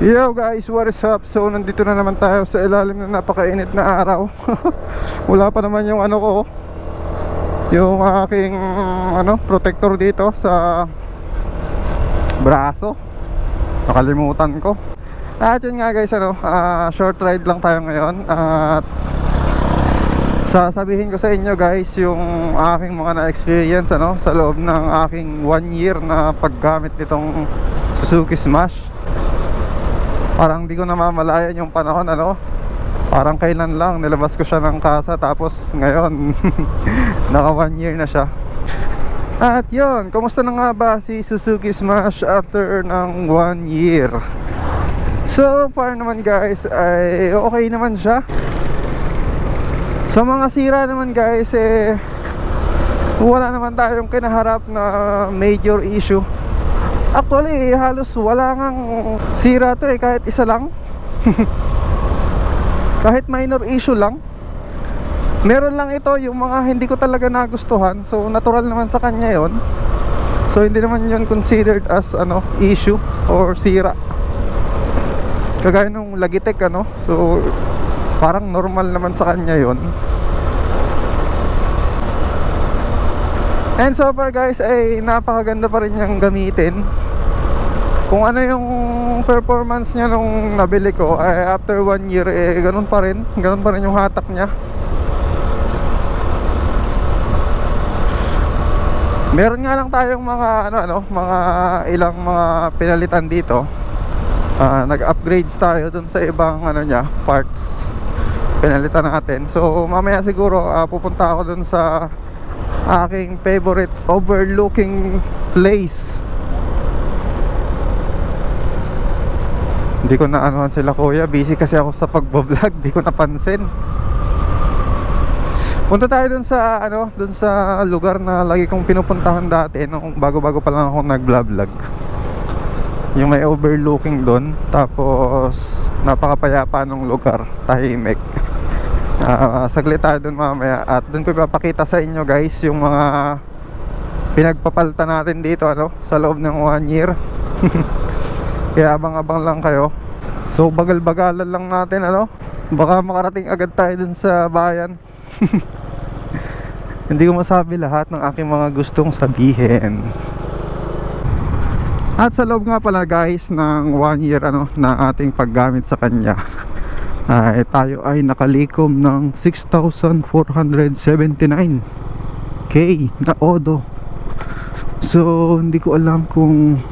Yo guys, what is up? So nandito na naman tayo sa ilalim ng napakainit na araw. Wala pa naman yung ano ko, yung aking protector dito sa braso. Nakalimutan ko. At yun nga guys, short ride lang tayo ngayon. At sasabihin ko sa inyo guys yung aking mga na-experience sa loob ng aking 1 year na paggamit nitong Suzuki Smash. Parang di ko namamalayan yung panahon parang kailan lang nilabas ko siya ng kasa, tapos ngayon naka 1 year na siya. At yun, kumusta na nga ba si Suzuki Smash after ng 1 year? So far naman guys ay okay naman siya. Sa mga sira naman guys wala naman tayong kinaharap na major issue. Actually, halos wala ngang sira to kahit isa lang. Kahit minor issue lang. Meron lang ito yung mga hindi ko talaga nagustuhan. So, natural naman sa kanya yon. So, hindi naman yun considered as issue or sira. Kagaya nung Logitech So, parang normal naman sa kanya yon. And so far guys ay napakaganda pa rin niyang gamitin. Kung ano yung performance niya nung nabili ko ay after 1 year ganun pa rin yung hatak niya. Meron nga lang tayong mga mga ilang mga pinalitan dito. Nag-upgrades tayo dun sa ibang parts. Pinalitan natin. So mamaya siguro pupunta ako dun sa aking favorite overlooking place. Hindi ko na anuhan sila kuya, busy kasi ako sa pagbablog, di ko napansin. Punta tayo dun sa dun sa lugar na lagi kong pinupuntahan dati nung bago-bago pa lang ako nag-vlog. Yung may overlooking dun, tapos napakapayapa nung lugar, tahimik. Saglit tayo dun mamaya at dun ko ipapakita sa inyo guys yung mga pinagpapalta natin dito sa loob ng 1 year. Kaya abang-abang lang kayo. So bagal-bagalan lang natin baka makarating agad tayo dun sa bayan. Hindi ko masabi lahat ng aking mga gustong sabihin. At sa loob nga pala guys ng 1 year na ating paggamit sa kanya, tayo ay nakalikom ng 6,479k na odo. So hindi ko alam kung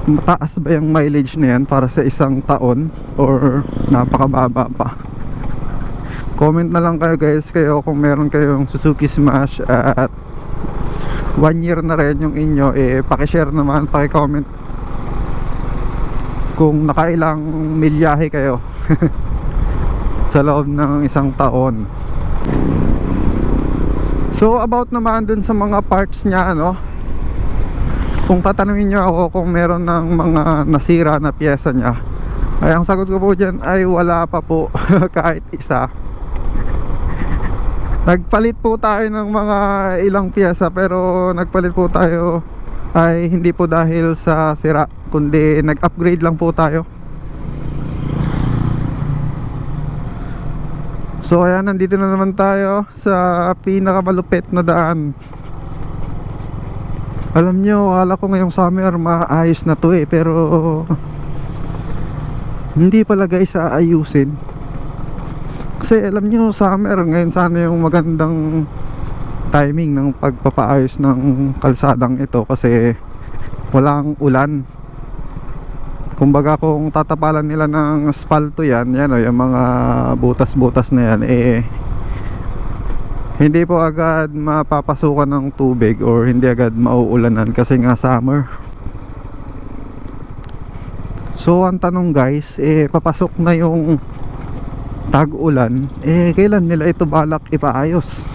mataas ba yung mileage na yan para sa isang taon or napakababa pa. Comment na lang kayo guys kung meron kayong Suzuki Smash at 1 year na rin yung inyo, pakishare naman, pakicomment kung nakailang milyahe kayo sa loob ng isang taon. So about naman dun sa mga parts niya kung tatanungin nyo ako kung meron ng mga nasira na pyesa niya, ay ang sagot ko po dyan ay wala pa po. Kahit isa. Nagpalit po tayo ng mga ilang pyesa, pero nagpalit po tayo ay hindi po dahil sa sira, kundi nag-upgrade lang po tayo. So ayan, nandito na naman tayo sa pinakamalupit na daan. Alam nyo, akala ko ngayong summer maayos na to pero hindi pala guys aayusin. Kasi alam nyo, summer ngayon sana yung magandang timing ng pagpapaayos ng kalsadang ito kasi walang ulan. Kumbaga kung tatapalan nila ng asfalto yan yung mga butas-butas na yan hindi po agad mapapasukan ng tubig or hindi agad mauulanan kasi nga summer. So ang tanong guys, papasok na yung tag-ulan, kailan nila ito balak ipaayos?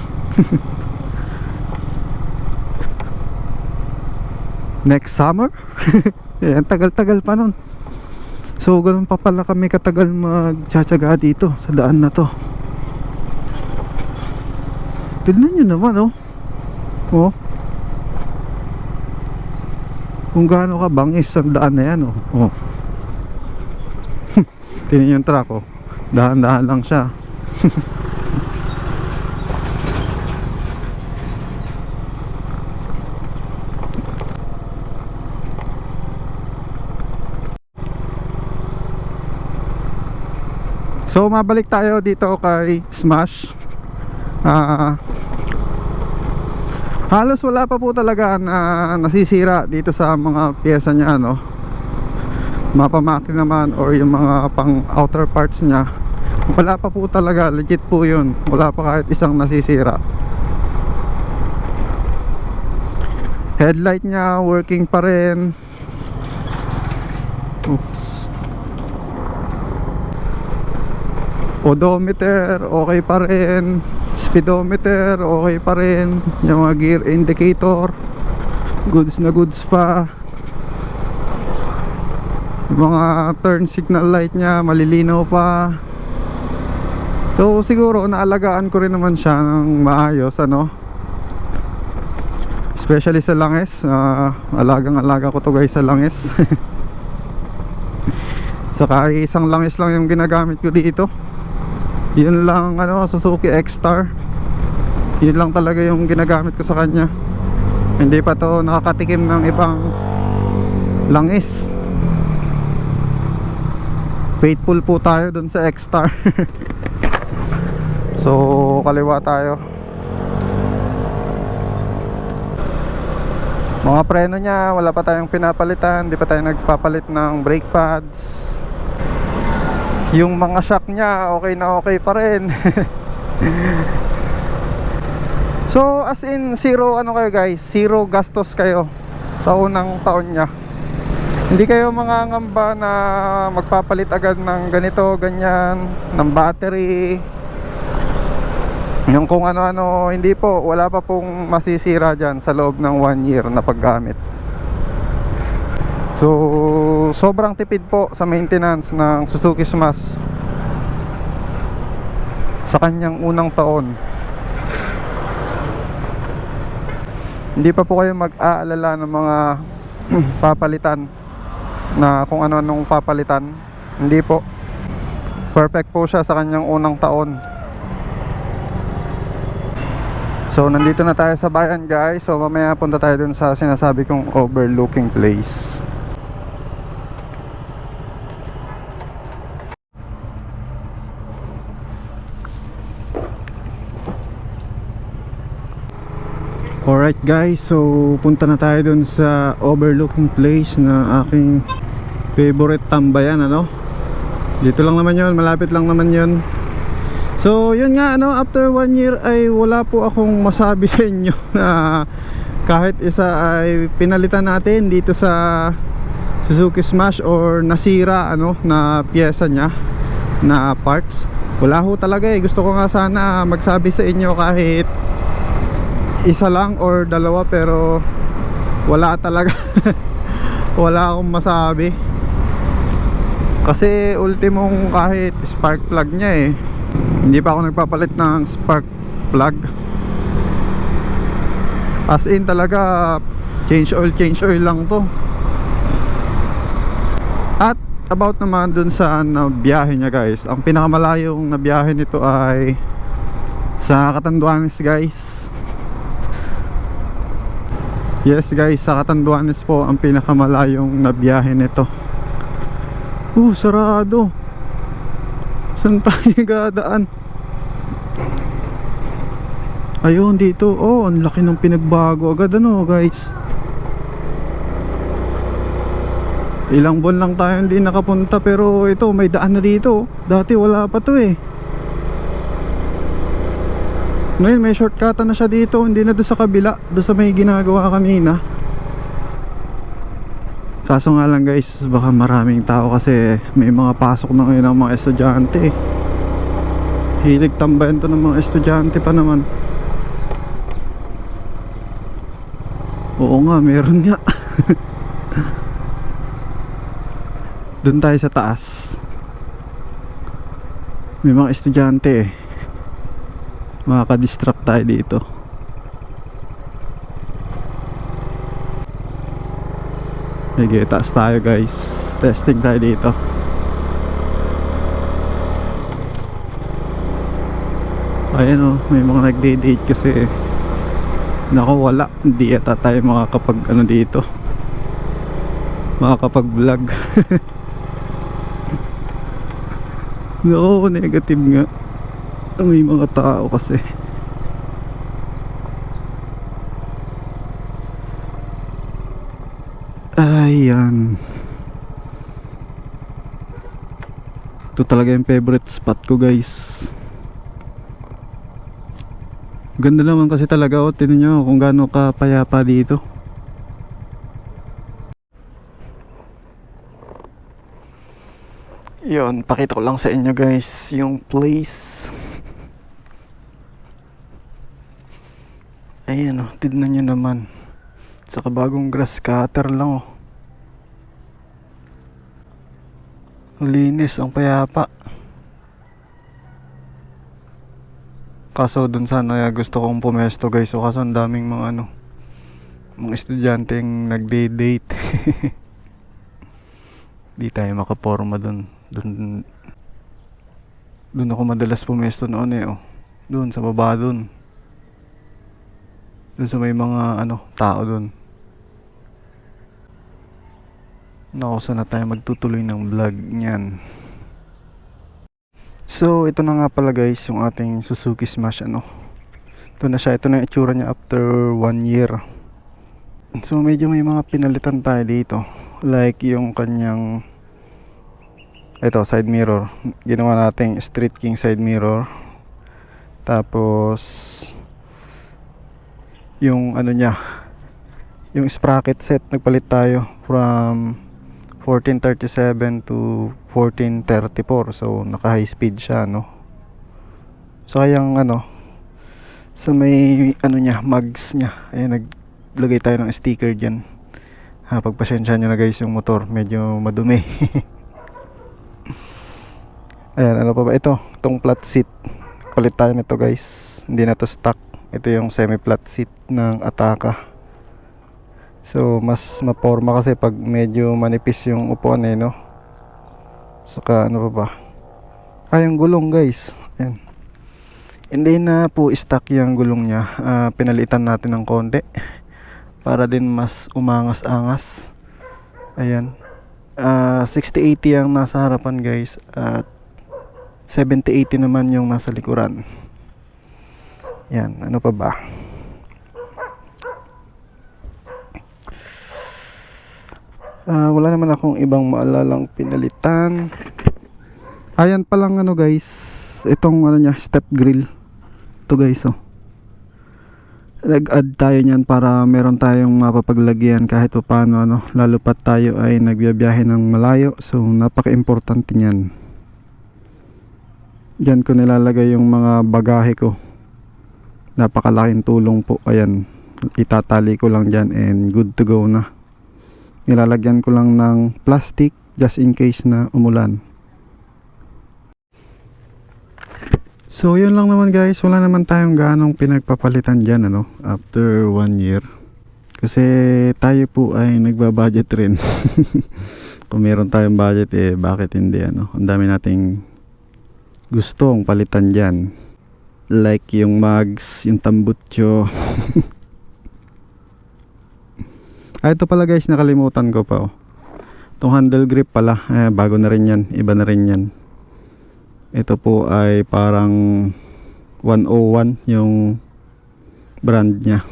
Next summer? Yan, tagal-tagal pa nun. So ganun pa pala kami katagal magtsatsaga dito sa daan na to. Tignan nyo naman kung gaano ka bangis ang daan na yan, oh. Oh. Tingnan yung truck, oh. Dahan-dahan lang siya. So mabalik tayo dito kay Smash. Halos wala pa po talaga na nasisira dito sa mga pyesa niya, no? Mapamaki naman or yung mga pang outer parts niya, wala pa po talaga, legit po yun. Wala pa kahit isang nasisira. Headlight niya working pa rin. Oops. Odometer okay pa rin. Speedometer okay pa rin. Yung mga gear indicator goods na goods pa. Yung mga turn signal light nya malilinaw pa. So siguro naalagaan ko rin naman siya ng maayos, ano, especially sa langis. Alagang-alaga ko to guys sa langis. Saka isang langis lang yung ginagamit ko dito. Yun lang, ano, Suzuki X-Star. Yun lang talaga yung ginagamit ko sa kanya. Hindi pa to nakakatikim ng ibang langis. Faithful po tayo dun sa X-Star. So kaliwa tayo. Mga preno nya wala pa tayong pinapalitan. Di pa tayo nagpapalit ng brake pads. Yung mga shock nya okay na okay pa rin. So as in zero, ano kayo guys, zero gastos kayo sa unang taon nya. Hindi kayo mangangamba na magpapalit agad ng ganito, ganyan, ng battery, yung kung ano-ano. Hindi po, wala pa pong masisira dyan sa loob ng 1 year na paggamit. So sobrang tipid po sa maintenance ng Suzuki Smash sa kanyang unang taon. Hindi pa po kayo mag-aalala ng mga papalitan na kung ano-anong papalitan. Hindi po, perfect po siya sa kanyang unang taon. So nandito na tayo sa bayan guys. So mamaya punta tayo dun sa sinasabi kong overlooking place. Alright guys, so punta na tayo dun sa overlooking place na aking favorite tambayan, ano. Dito lang naman yun, malapit lang naman yun. So yun nga, ano, after 1 year ay wala po akong masabi sa inyo na kahit isa ay pinalitan natin dito sa Suzuki Smash or nasira, ano, na pyesa nya, na parts. Wala ho talaga eh. Gusto ko nga sana magsabi sa inyo kahit isa lang or dalawa, pero wala talaga. Wala akong masabi kasi ultimong kahit spark plug nya eh, hindi pa ako nagpapalit ng spark plug. As in talaga change oil lang to. At about naman dun sa biyahe nya guys, ang pinakamalayong na biyahe nito ay sa Catanduanes guys. Yes guys, sa Catanduanes po ang pinakamalayong na biyahe nito. Sarado. Saan tayo gadaan? Ayun dito. Oh, ang laki ng pinagbago agad, ano guys. Ilang buwan lang tayo hindi nakapunta, pero ito may daan na dito. Dati wala pa to eh. Ngayon may shortcut na siya dito, hindi na doon sa kabila, doon sa may ginagawa kanina. Kaso nga lang guys, baka maraming tao kasi may mga pasok na ngayon ng mga estudyante. Hilig tambayan to ng mga estudyante pa naman. Oo nga, meron nga. Doon tayo sa taas. May mga estudyante eh. Makaka-distract tayo dito. Sige, taas tayo guys. Testing tayo dito. Ayan o, may mga nagde-date kasi. Naku, wala. Hindi yata tayo makakapag ano dito, makakapag vlog. Naku, negative nga. May mga tao kasi. Ayan. Ito talaga yung favorite spot ko guys. Ganda naman kasi talaga. O, tingnan nyo kung gaano ka payapa dito. Yun, pakita ko lang sa inyo guys yung place. Ayan o, tignan nyo naman. Saka bagong grass cutter lang o. Linis, ang payapa. Kaso dun sana gusto kong pumesto guys. So kaso ang daming mga ano, mga estudyanteng nagde-date. Di tayo makaporma dun. Dun ako madalas pumesto noon eh oh. Dun sa baba dun. Dun sa may mga ano, tao dun. Naku, sana tayo magtutuloy ng vlog niyan. So ito na nga pala guys yung ating Suzuki Smash ano. Ito na siya, ito na yung itsura niya after 1 year. So medyo may mga pinalitan tayo dito. Like yung kanyang ito, side mirror. Ginawa nating Street King side mirror. Tapos yung ano niya, yung sprocket set, nagpalit tayo from 1437 to 1434. So naka high speed siya no. So kayang ano, sa may ano niya, mags niya, ayan, naglagay tayo ng sticker dyan. Pagpasensya nyo na guys, yung motor medyo madumi. Ayan, ano pa ba ito, itong flat seat, palit tayo nito guys. Hindi na to stock. Ito yung semi flat seat ng Ataka. So mas maporma kasi pag medyo manipis yung upuan eh no. Saka ano pa ba, yung gulong guys, ayan, hindi na po stock yung gulong nya. Pinalitan natin ng konti para din mas umangas-angas. Ayan, 60-80 ang nasa harapan guys, at 70-80 naman yung nasa likuran. Yan, ano pa ba, wala naman akong ibang maalalang pinalitan. Ayan palang ano guys, itong ano nya, step grill. Ito guys oh, nag-add tayo nyan para meron tayong mapapaglagyan kahit pa paano ano, lalo pat tayo ay nagbiyabiyahe ng malayo. So napaka-importante nyan. Diyan ko nilalagay yung mga bagahe ko. Napakalaking tulong po. Ayan, itatali ko lang dyan and good to go na. Nilalagyan ko lang ng plastic just in case na umulan. So yun lang naman guys, wala naman tayong ganong pinagpapalitan dyan ano, after 1 year. Kasi tayo po ay nagbabudget rin. Kung meron tayong budget eh, bakit hindi ano. Ang dami nating gustong palitan dyan. Like yung mags, yung tambutso. Ito pala guys, nakalimutan ko pa oh. Itong handle grip pala, bago na rin yan, iba na rin yan. Ito po ay parang 101 yung brand nya.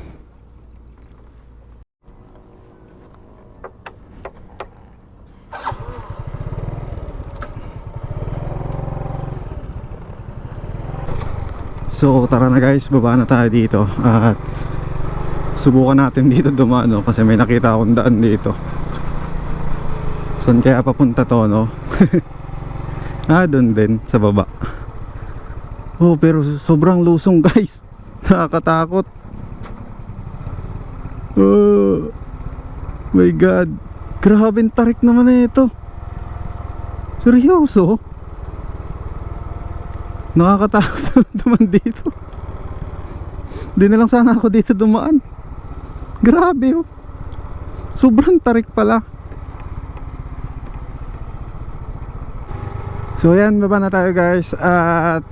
So tara na guys, baba na tayo dito at subukan natin dito dumaan no? Kasi may nakita akong daan dito. Saan kaya papunta to no? Doon din sa baba. Oh, pero sobrang lusong guys. Nakakatakot. Oh my god, grabing tarik naman na ito. Seryoso, nakakatakot naman dito. Di na lang sana ako dito dumaan. Grabe oh, sobrang tarik pala. So ayan, baba na tayo guys. At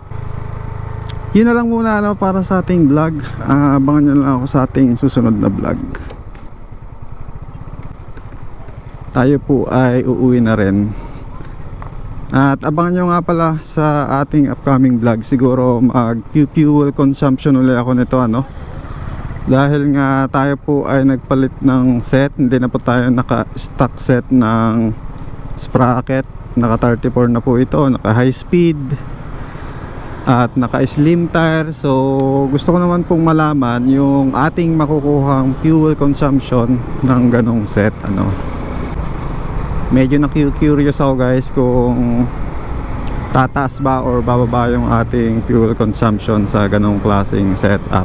yun na lang muna ano, para sa ating vlog. Abangan nyo lang ako sa ating susunod na vlog. Tayo po ay uuwi na rin. At abangan nyo nga pala sa ating upcoming vlog. Siguro mag fuel consumption ulit ako nito ano. Dahil nga tayo po ay nagpalit ng set. Hindi na po tayo naka stock set ng sprocket. Naka 34 na po ito, naka high speed at naka slim tire. So gusto ko naman pong malaman yung ating makukuhang fuel consumption ng ganong set ano. Medyo na-curious ako guys kung tataas ba or bababa yung ating fuel consumption sa ganong klaseng setup.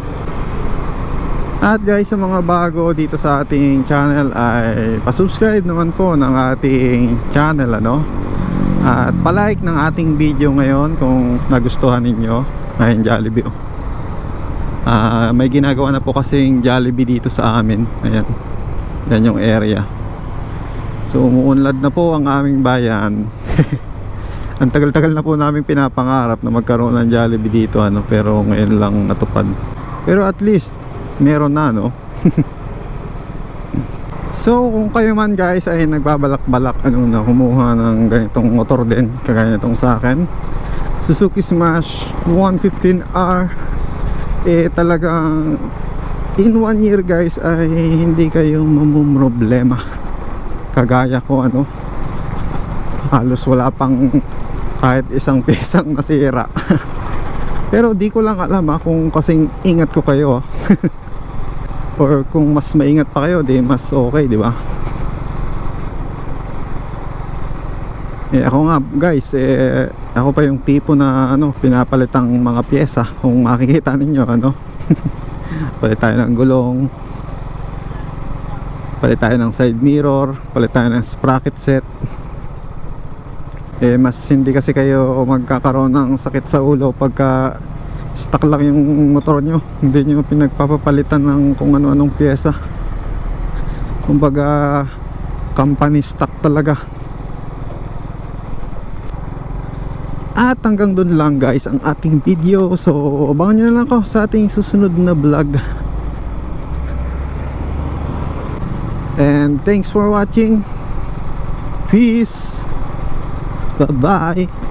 At guys, sa mga bago dito sa ating channel ay pasubscribe naman po ng ating channel ano. At palike ng ating video ngayon kung nagustuhan ninyo. Ayun, Jollibee may ginagawa na po kasing Jollibee dito sa amin. Ayan, yan yung area. So umuunlad na po ang aming bayan. Ang tagal-tagal na po namin pinapangarap na magkaroon ng Jollibee dito ano, pero ngayon lang natupad. Pero at least meron na no. So kung kayo man guys ay nagbabalak-balak ano na kumuha ng ganitong motor din kagaya nitong sa akin, Suzuki Smash 115R, talagang in 1 year guys ay hindi kayo mamumroblema. Kagaya ko ano, halos wala pang kahit isang pisang nasira. Pero di ko lang alam kung kasing ingat ko kayo or kung mas maingat pa kayo, di mas okay, di ba? Ako nga guys, ako pa yung tipo na ano, pinapalitang mga pyesa. Kung makikita ninyo ano, palit tayo ng gulong, palit tayo ng side mirror, palit tayo ng sprocket set. Mas hindi kasi kayo magkakaroon ng sakit sa ulo pagka stuck lang yung motor nyo, hindi nyo pinagpapapalitan ng kung ano-anong pyesa. Kumbaga company stock talaga. At hanggang dun lang guys ang ating video. So abangan nyo na lang ako sa ating susunod na vlog. And thanks for watching. Peace. Bye bye.